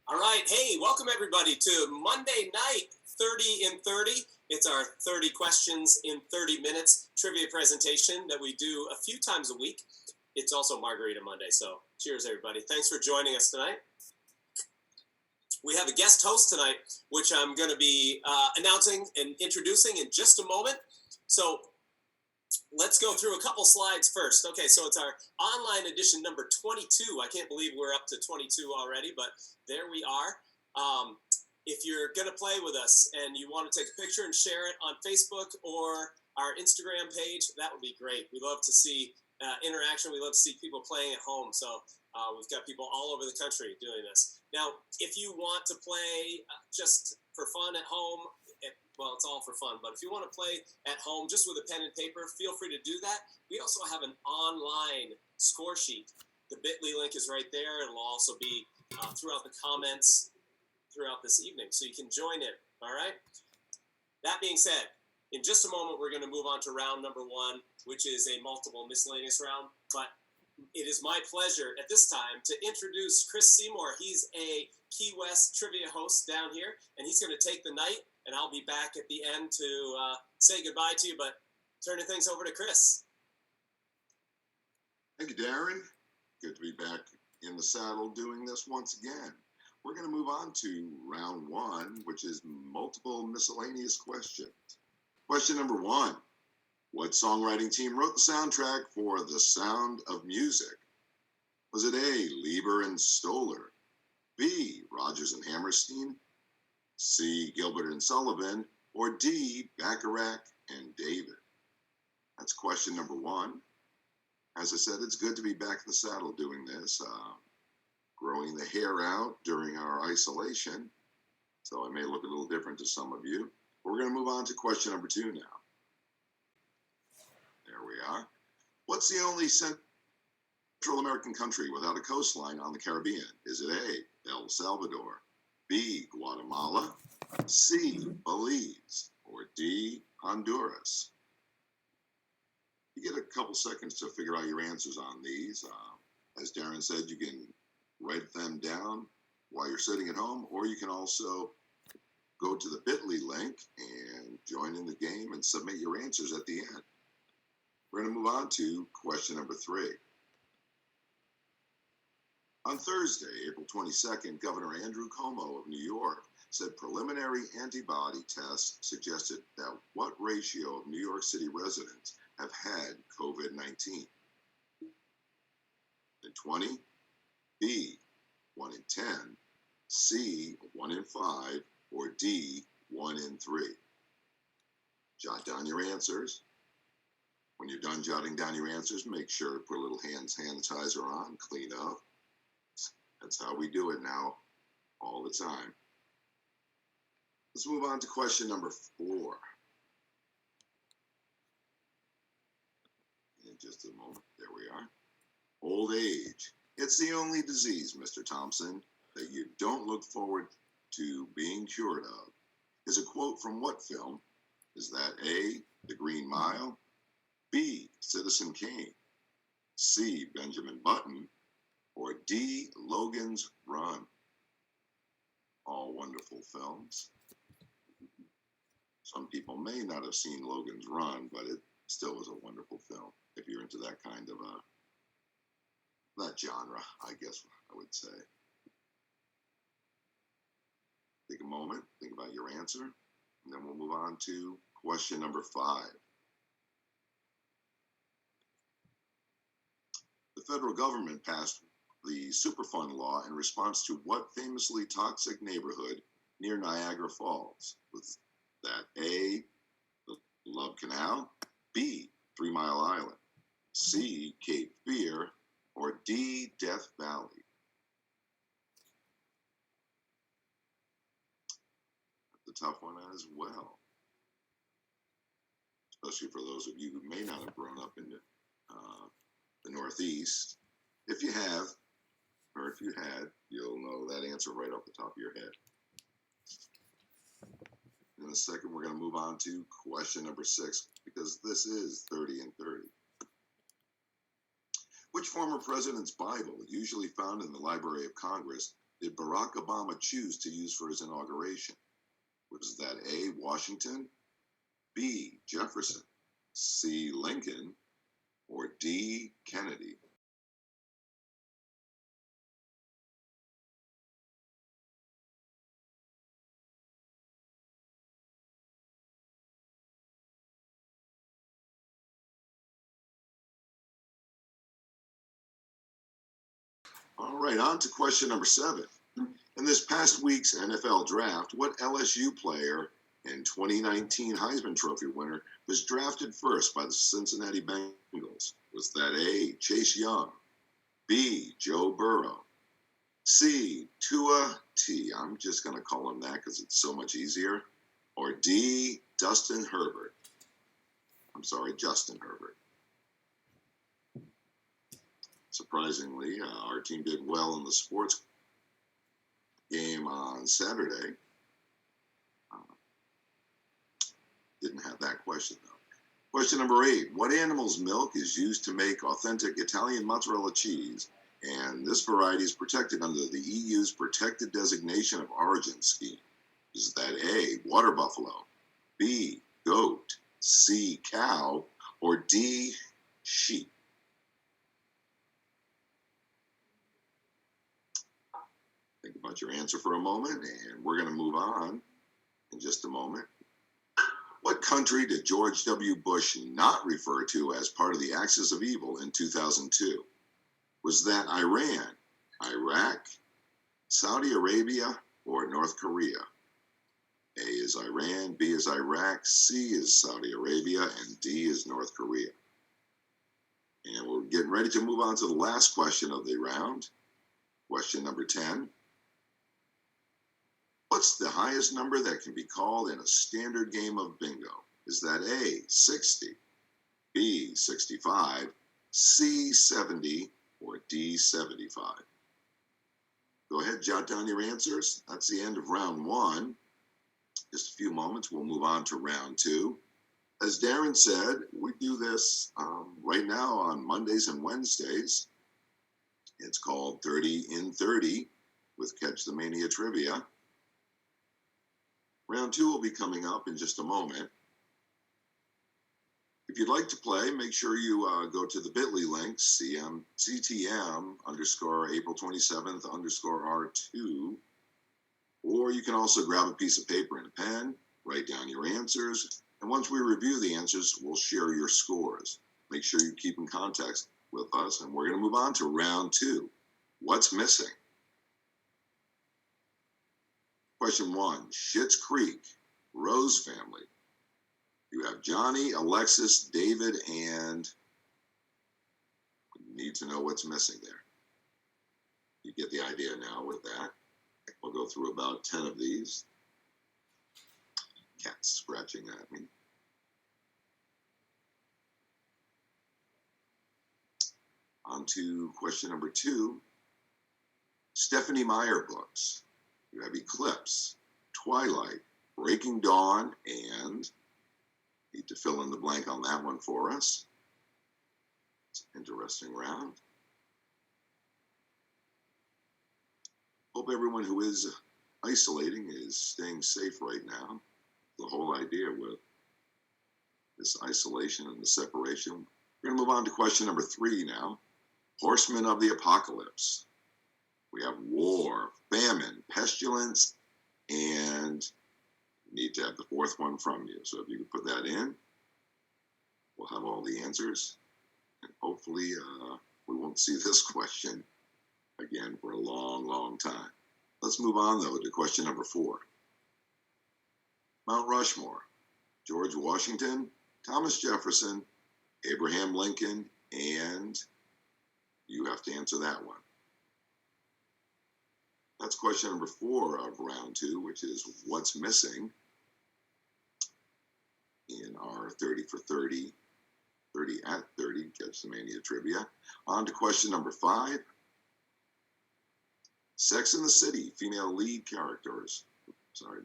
All right. Hey, welcome everybody to Monday night 30 in 30. It's our 30 questions in 30 minutes trivia presentation that we do a few times a week. It's also Margarita Monday, so cheers everybody. Thanks for joining us tonight. We have a guest host tonight, which I'm going to be announcing and introducing in just a moment. So let's go through a couple slides first. Okay, so it's our online edition number 22. I can't believe we're up to 22 already, but there we are. If you're going to play with us and you want to take a picture and share it on Facebook or our Instagram page, that would be great. We love to see interaction. We love to see people playing at home. So we've got people all over the country doing this. Now, if you want to play just for fun at home, well, it's all for fun, but if you want to play at home just with a pen and paper, feel free to do that. We also have an online score sheet. The bit.ly link is right there. It'll also be throughout the comments throughout this evening, so you can join in, all right? That being said, in just a moment, we're going to move on to round number one, which is a multiple miscellaneous round, but it is my pleasure at this time to introduce Chris Seymour. He's a Key West trivia host down here, and he's going to take the night, and I'll be back at the end to say goodbye to you, but turning things over to Chris. Thank you, Darren. Good to be back in the saddle doing this once again. We're going to move on to round one, which is multiple miscellaneous questions. Question number one. What songwriting team wrote the soundtrack for The Sound of Music? Was it A, Lieber and Stoller, B, Rodgers and Hammerstein, C, Gilbert and Sullivan, or D, Bacharach and David? That's question number one. As I said, it's good to be back in the saddle doing this, growing the hair out during our isolation, so I may look a little different to some of you. We're going to move on to question number two now. There we are. What's the only Central American country without a coastline on the Caribbean? Is it A, El Salvador, B, Guatemala, C, Belize, or D, Honduras? You get a couple seconds to figure out your answers on these. As Darren said, you can write them down while you're sitting at home, or you can also go to the bit.ly link and join in the game and submit your answers at the end. We're going to move on to question number three. On Thursday, April 22nd, Governor Andrew Cuomo of New York said preliminary antibody tests suggested that what ratio of New York City residents have had COVID-19? In 20, B, 1 in 10, C, 1 in 5, or D, 1 in 3. Jot down your answers. When you're done jotting down your answers, make sure to put a little hand sanitizer on, clean up. That's how we do it now, all the time. Let's move on to question number 4. In just a moment, there we are. Old age. It's the only disease, Mr. Thompson, that you don't look forward to being cured of. Is a quote from what film? Is that A, The Green Mile, B, Citizen Kane, C, Benjamin Button, or D, Logan's Run? All wonderful films. Some people may not have seen Logan's Run, but it still was a wonderful film if you're into that kind of that genre, I guess I would say. Take a moment, think about your answer, and then we'll move on to question number 5. The federal government passed the Superfund law in response to what famously toxic neighborhood near Niagara Falls? Was that A, the Love Canal, B, 3 Mile Island, C, Cape Fear, or D, Death Valley? That's a tough one as well, especially for those of you who may not have grown up in the Northeast. If you have, or if you had, you'll know that answer right off the top of your head. In a second, we're going to move on to question number 6, because this is 30 and 30. Which former president's Bible, usually found in the Library of Congress, did Barack Obama choose to use for his inauguration? Was that A, Washington, B, Jefferson, C, Lincoln, or D, Kennedy? All right, on to question number 7. In this past week's NFL draft, what LSU player and 2019 Heisman Trophy winner was drafted first by the Cincinnati Bengals? Was that A, Chase Young, B, Joe Burrow, C, Tua T, I'm just going to call him that because it's so much easier, or D, Justin Herbert? Surprisingly, our team did well in the sports game on Saturday. Didn't have that question, though. Question number 8. What animal's milk is used to make authentic Italian mozzarella cheese? And this variety is protected under the EU's protected designation of origin scheme. Is that A, water buffalo, B, goat, C, cow, or D, sheep? Think about your answer for a moment, and we're going to move on in just a moment. What country did George W. Bush not refer to as part of the Axis of Evil in 2002? Was that Iran, Iraq, Saudi Arabia, or North Korea? A is Iran, B is Iraq, C is Saudi Arabia, and D is North Korea. And we're getting ready to move on to the last question of the round. Question number 10. What's the highest number that can be called in a standard game of bingo? Is that A, 60, B, 65, C, 70, or D, 75? Go ahead, jot down your answers. That's the end of round 1. Just a few moments, we'll move on to round 2. As Darren said, we do this right now on Mondays and Wednesdays. It's called 30 in 30 with Catch the Mania Trivia. Round 2 will be coming up in just a moment. If you'd like to play, make sure you go to the bit.ly link, CTM _ April 27th _ R2. Or you can also grab a piece of paper and a pen, write down your answers, and once we review the answers, we'll share your scores. Make sure you keep in contact with us, and we're going to move on to round 2. What's missing? Question 1, Schitt's Creek, Rose family. You have Johnny, Alexis, David, and you need to know what's missing there. You get the idea now with that. We'll go through about 10 of these. Cat's scratching at me. On to question number 2. Stephenie Meyer books. You have Eclipse, Twilight, Breaking Dawn, and need to fill in the blank on that one for us. It's an interesting round. Hope everyone who is isolating is staying safe right now. The whole idea with this isolation and the separation. We're going to move on to question number 3 now. Horsemen of the Apocalypse. We have war, famine, pestilence, and need to have the 4th one from you. So if you could put that in, we'll have all the answers. And hopefully we won't see this question again for a long, long time. Let's move on, though, to question number 4. Mount Rushmore. George Washington, Thomas Jefferson, Abraham Lincoln, and you have to answer that one. That's question number 4 of round 2, which is what's missing in our 30 for 30, 30 at 30, Catch the Mania Trivia. On to question number 5. Sex and the City, female lead characters,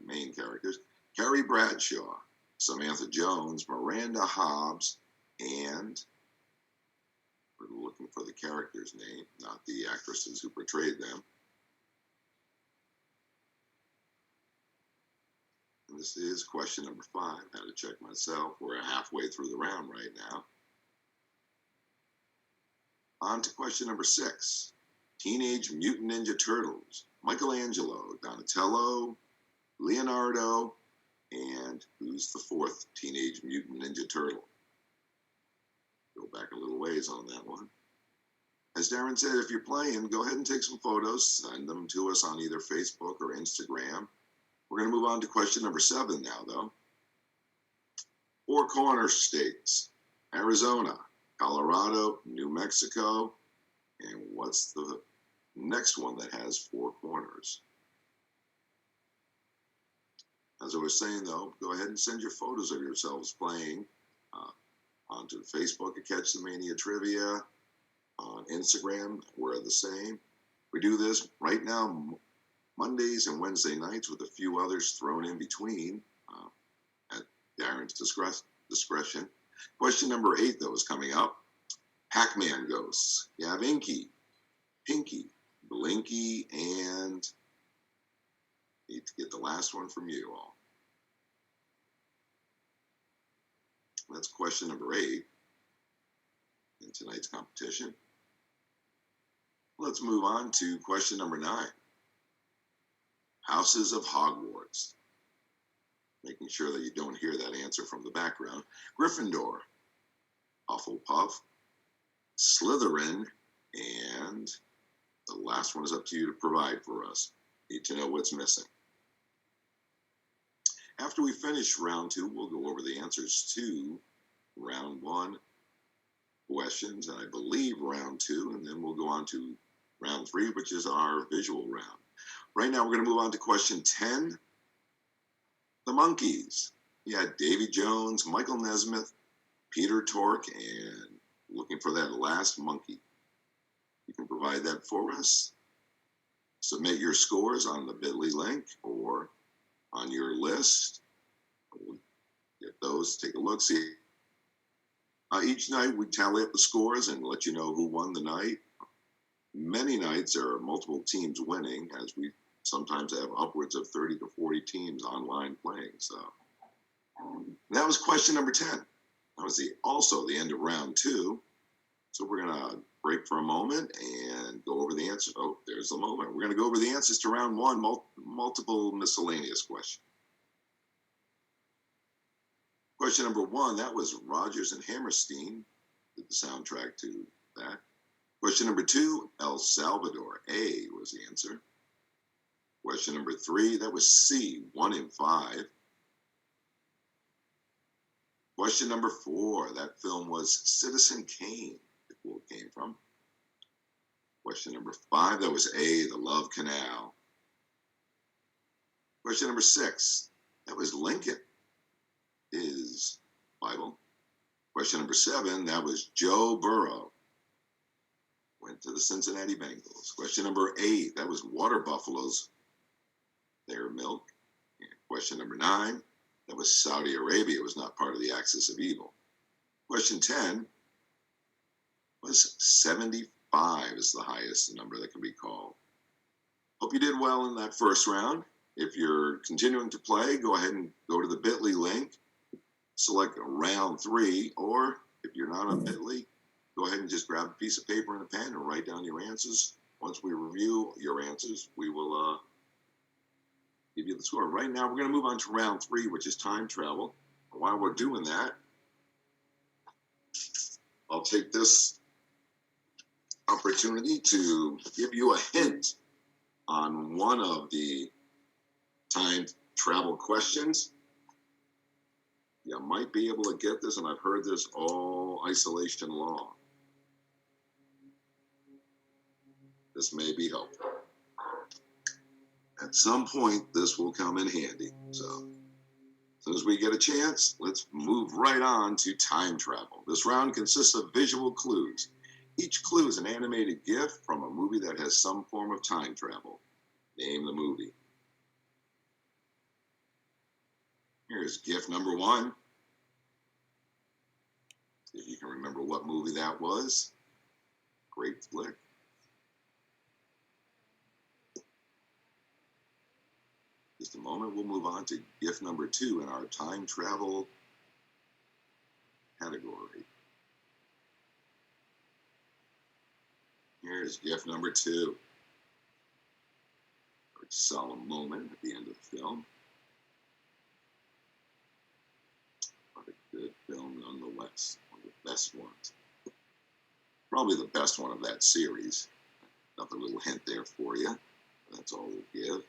main characters, Carrie Bradshaw, Samantha Jones, Miranda Hobbs, and we're looking for the character's name, not the actresses who portrayed them. This is question number 5. I had to check myself. We're halfway through the round right now. On to question number 6. Teenage Mutant Ninja Turtles. Michelangelo, Donatello, Leonardo, and who's the 4th Teenage Mutant Ninja Turtle? Go back a little ways on that one. As Darren said, if you're playing, go ahead and take some photos. Send them to us on either Facebook or Instagram. We're going to move on to question number 7 now, though. 4 corner states: Arizona, Colorado, New Mexico, and what's the next one that has 4 corners? As I was saying, though, go ahead and send your photos of yourselves playing onto Facebook at Catch the Mania Trivia. On Instagram, we're the same. We do this right now Mondays and Wednesday nights with a few others thrown in between at Darren's discretion. Question number 8, though, is coming up. Pac-Man ghosts. You have Inky, Pinky, Blinky, and need to get the last one from you all. That's question number 8 in tonight's competition. Let's move on to question number 9. Houses of Hogwarts. Making sure that you don't hear that answer from the background. Gryffindor, Hufflepuff, Slytherin, and the last one is up to you to provide for us. Need to know what's missing. After we finish round 2, we'll go over the answers to round 1 questions, and I believe round 2, and then we'll go on to round 3, which is our visual round. Right now, we're going to move on to question 10. The Monkees. You had Davy Jones, Michael Nesmith, Peter Tork, and looking for that last monkey. You can provide that for us. Submit your scores on the bit.ly link or on your list. We'll get those, take a look, see. Each night we tally up the scores and let you know who won the night. Many nights there are multiple teams winning, as we sometimes have upwards of 30 to 40 teams online playing. So that was question number 10. That was also the end of round 2. So we're going to break for a moment and go over the answers. Oh, there's the moment. We're going to go over the answers to round 1, multiple miscellaneous questions. Question number 1, that was Rodgers and Hammerstein, did the soundtrack to that. Question number 2, El Salvador. A was the answer. Question number 3, that was C, 1 in 5. Question number 4, that film was Citizen Kane, the quote came from. Question number 5, that was A, The Love Canal. Question number 6, that was Lincoln, his Bible. Question number 7, that was Joe Burrow, went to the Cincinnati Bengals. Question number 8, that was Water Buffaloes, their milk. And question number 9, that was Saudi Arabia was not part of the axis of evil. Question 10 was 75 is the highest number that can be called. Hope you did well in that first round. If you're continuing to play, go ahead and go to the bit.ly link, select round 3, or if you're not on bit.ly, go ahead and just grab a piece of paper and a pen and write down your answers. Once we review your answers, we will give you the score. Right now, we're going to move on to round 3, which is time travel. And while we're doing that, I'll take this opportunity to give you a hint on one of the time travel questions. You might be able to get this, and I've heard this all isolation long. This may be helpful. At some point, this will come in handy. So, as soon as we get a chance, let's move right on to time travel. This round consists of visual clues. Each clue is an animated GIF from a movie that has some form of time travel. Name the movie. Here's GIF number 1. If you can remember what movie that was. Great flick. Just a moment, we'll move on to gift number 2 in our time travel category. Here's gift number 2. A solemn moment at the end of the film. But a good film nonetheless. One of the best ones. Probably the best one of that series. Another little hint there for you. That's all we'll give.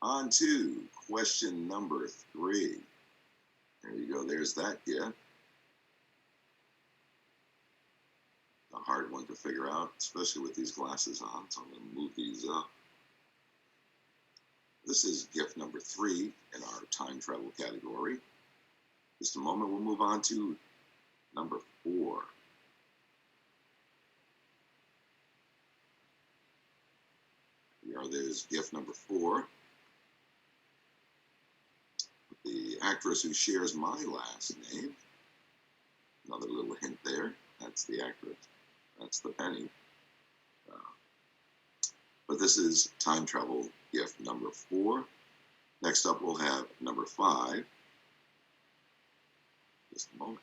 On to question number 3. There you go. There's that gift. A hard one to figure out, especially with these glasses on, so I'm going to move these up. This is gift number 3 in our time travel category. Just a moment, we'll move on to number 4. There's gift number 4. The actress who shares my last name. Another little hint there. That's the actress. That's the penny. But this is time travel gift number 4. Next up, we'll have number 5. Just a moment.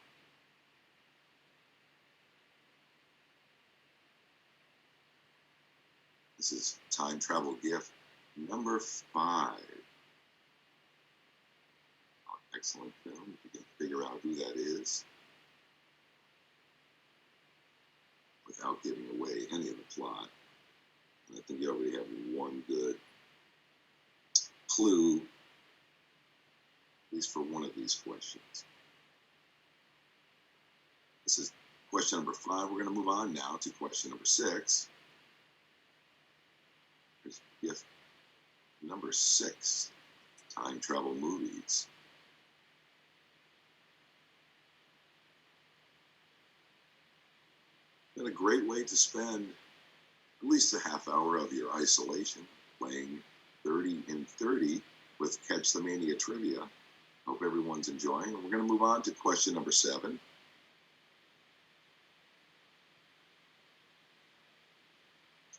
This is time travel gift number 5. Excellent film. If you can figure out who that is without giving away any of the plot. And I think you already have one good clue, at least for one of these questions. This is question number 5. We're going to move on now to question number 6. Here's gift number 6, time travel movies. And a great way to spend at least a half hour of your isolation playing 30 in 30 with Catch the Mania Trivia. Hope everyone's enjoying. And we're going to move on to question number 7.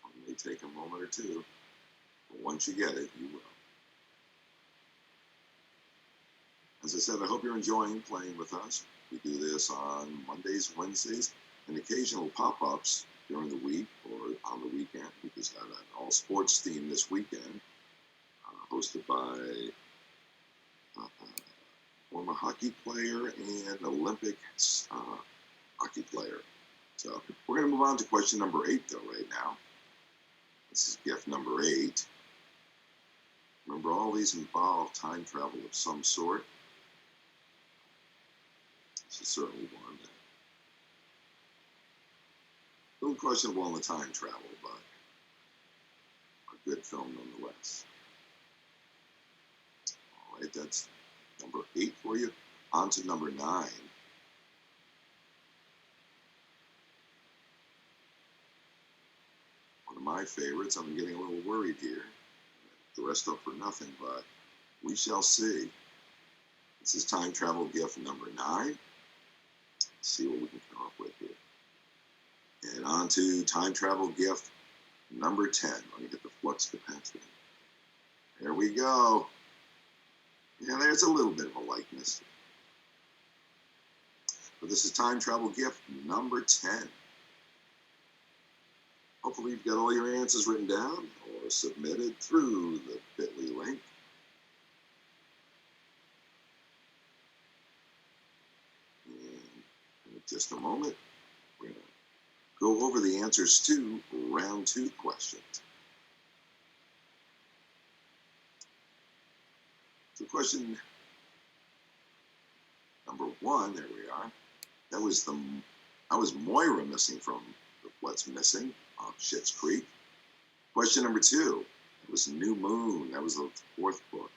It may take a moment or two, but once you get it, you will. As I said, I hope you're enjoying playing with us. We do this on Mondays, Wednesdays, and occasional pop-ups during the week or on the weekend. We just got an all-sports theme this weekend, hosted by a former hockey player and Olympic hockey player. So we're going to move on to question number 8, though, right now. This is gift number 8. Remember, all these involve time travel of some sort. This is certainly one that a little questionable on the time travel, but a good film nonetheless. All right, that's number 8 for you. On to number 9. One of my favorites. I'm getting a little worried here. Dressed up for nothing, but we shall see. This is time travel gift number 9. Let's see what we can come up with here. And on to time travel gift number 10. Let me get the flux capacitor. There we go. Yeah, there's a little bit of a likeness. But this is time travel gift number 10. Hopefully you've got all your answers written down or submitted through the bit.ly link. And in just a moment, we're going to go over the answers to round 2 questions. So question number 1, there we are. That was Moira missing from What's Missing of Schitt's Creek. Question number 2, it was New Moon. That was the 4th book.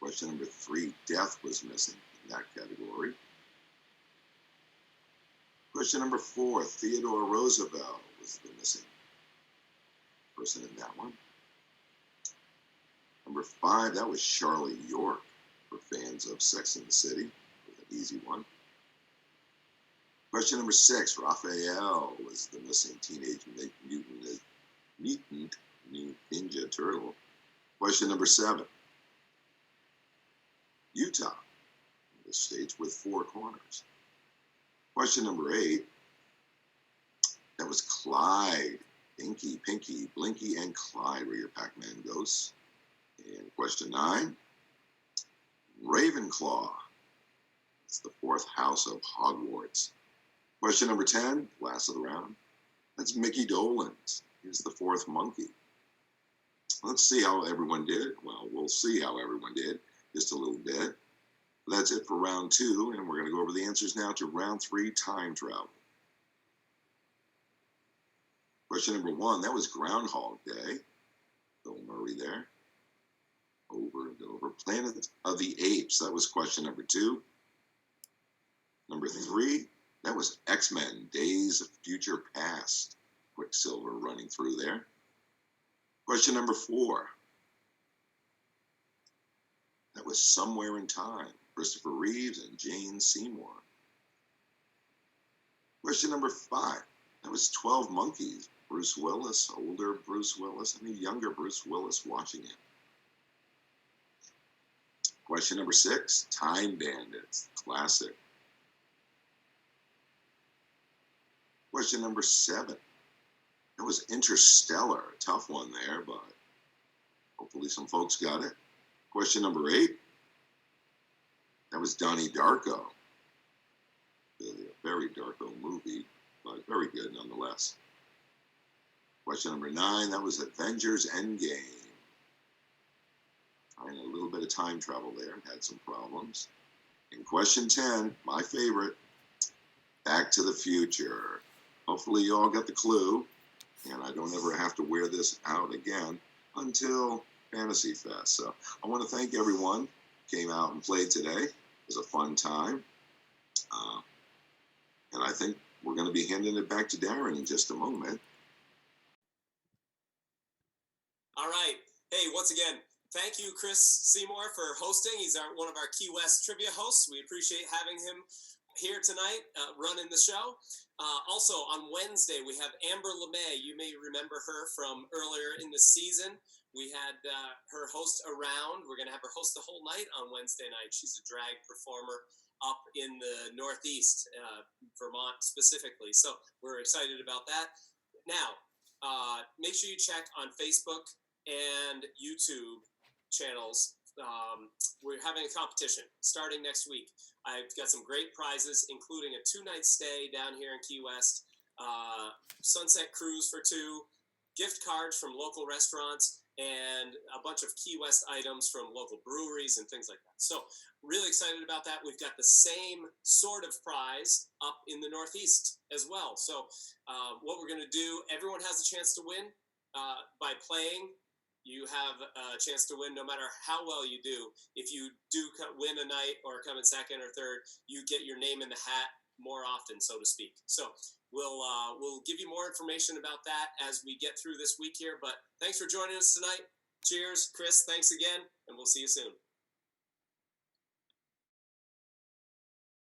Question number 3, Death was missing in that category. Question number 4, Theodore Roosevelt was the missing person in that one. Number 5, that was Charlotte York for fans of Sex and the City. It was an easy one. Question number 6, Raphael was the missing teenage mutant ninja turtle. Question number 7, Utah, the states with 4 corners. Question number 8, that was Clyde. Inky, Pinky, Blinky, and Clyde were your Pac-Man ghosts. And question 9, Ravenclaw. It's the 4th house of Hogwarts. Question number 10, last of the round. That's Mickey Dolenz. He's the 4th monkey. Let's see how everyone did. Well, we'll see how everyone did just a little bit. That's it for round 2, and we're going to go over the answers now to round 3, time travel. Question number 1, that was Groundhog Day. Bill Murray there. Over and over. Planet of the Apes, that was question number 2. Number 3, that was X-Men, Days of Future Past. Quicksilver running through there. Question number 4, that was Somewhere in Time, Christopher Reeves and Jane Seymour. Question number 5, that was 12 Monkeys, Bruce Willis, older Bruce Willis, and a younger Bruce Willis watching it. Question number 6, Time Bandits, classic. Question number 7, that was Interstellar, a tough one there, but hopefully some folks got it. Question number 8, that was Donnie Darko. A very Darko movie, but very good nonetheless. Question number 9, that was Avengers Endgame. Trying a little bit of time travel there, had some problems. And question 10, my favorite, Back to the Future. Hopefully you all got the clue, and I don't ever have to wear this out again until Fantasy Fest. So I want to thank everyone who came out and played today. It was a fun time. And I think we're going to be handing it back to Darren in just a moment. All right. Hey, once again, thank you, Chris Seymour, for hosting. He's one of our Key West trivia hosts. We appreciate having him here tonight, running the show. Also, on Wednesday, we have Amber LeMay. You may remember her from earlier in the season. We had her host around. We're going to have her host the whole night on Wednesday night. She's a drag performer up in the Northeast, Vermont specifically. So we're excited about that. Now, make sure you check on Facebook and YouTube channels. We're having a competition starting next week. I've got some great prizes, including a 2-night stay down here in Key West, sunset cruise for 2, gift cards from local restaurants, and a bunch of Key West items from local breweries and things like that. So really excited about that. We've got the same sort of prize up in the Northeast as well. So what we're going to do, everyone has a chance to win by playing. You have a chance to win no matter how well you do. If you do win a night or come in second or third, you get your name in the hat more often, so to speak. So we'll give you more information about that as we get through this week here. But thanks for joining us tonight. Cheers, Chris. Thanks again, and we'll see you soon.